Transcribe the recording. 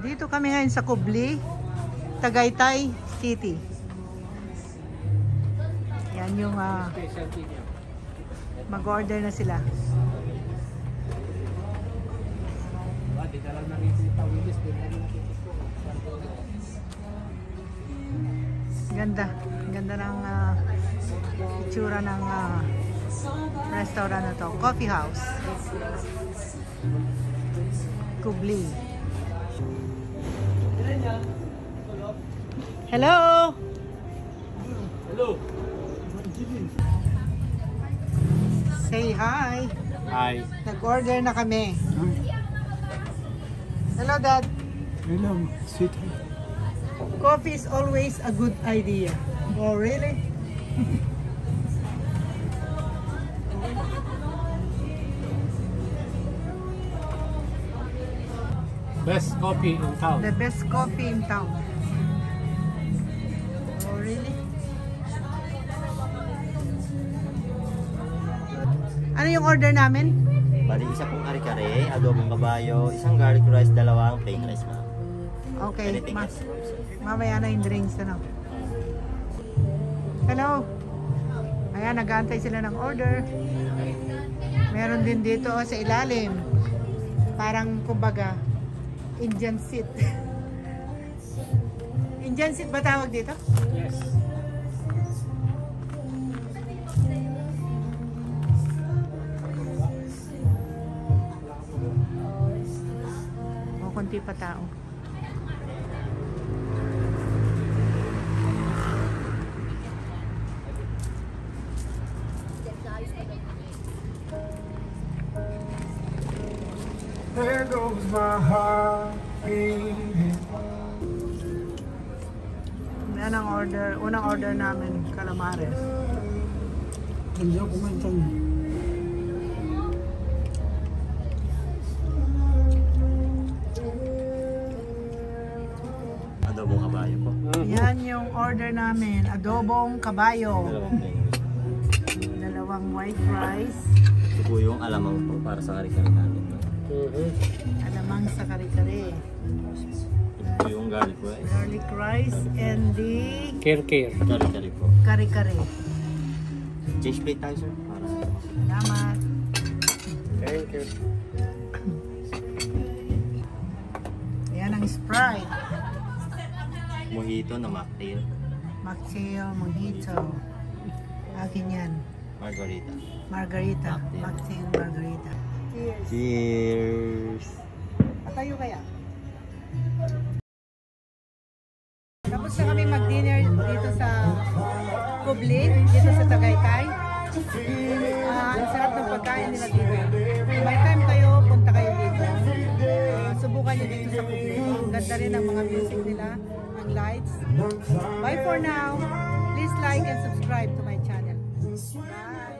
Dito kami ngayon sa Kubli, Tagaytay City. Yan yung mag-order na sila. Ganda. Ganda ng itsura ng restaurant na to. Coffee house. Kubli. Hello! Hello! Say hi! Hi! Nag-order na kami. Hello, Dad! Hello, sweetheart. Coffee is always a good idea. Oh, really? Best coffee in town. The best coffee in town. Oh, really? Ano yung order namin? Bali, isa pong kare-kare, adobong kabayo, isang garlic rice, dalawang plain rice, ma'am. Okay. Anything else? Mamaya na yung drinks, ano? Hello? Ayan, nag-aantay sila ng order. Meron din dito sa ilalim. Parang, kumbaga, Indian seat. Indian seat ba tawag dito? Yes. O, konti pa tao. There goes my heart beating. Yan ang order. Unang order namin, calamares. Hindi ako kumantang. Adobong kabayo po. Yan yung order namin. Adobong kabayo. Dalawang plain rice. Dalawang white rice. Ito po yung alamang po para sa kare-kare natin. Alamang sa kare-kare. Ito po yung garlic rice. Garlic rice and the Care. Kare-kare po. kare-kare. Change plate tayo, sir. Para Salamat. Thank you. Yan ang Sprite. mojito na mocktail. Mocktail, mojito. Akin yan. Margarita. Margarita. Mocktail. Mocktail, margarita. Cheers. Cheers! Patayo kaya? Tapos na kami mag-dinner dito sa Kubli, dito sa Tagaytay. Ang sarap ng pagkain nila dito. Kung may time kayo, punta kayo dito. Subukan nyo dito sa Kubli. Ang ganda rin ang mga music nila, ang lights. Bye for now. Please like and subscribe to my channel. Bye!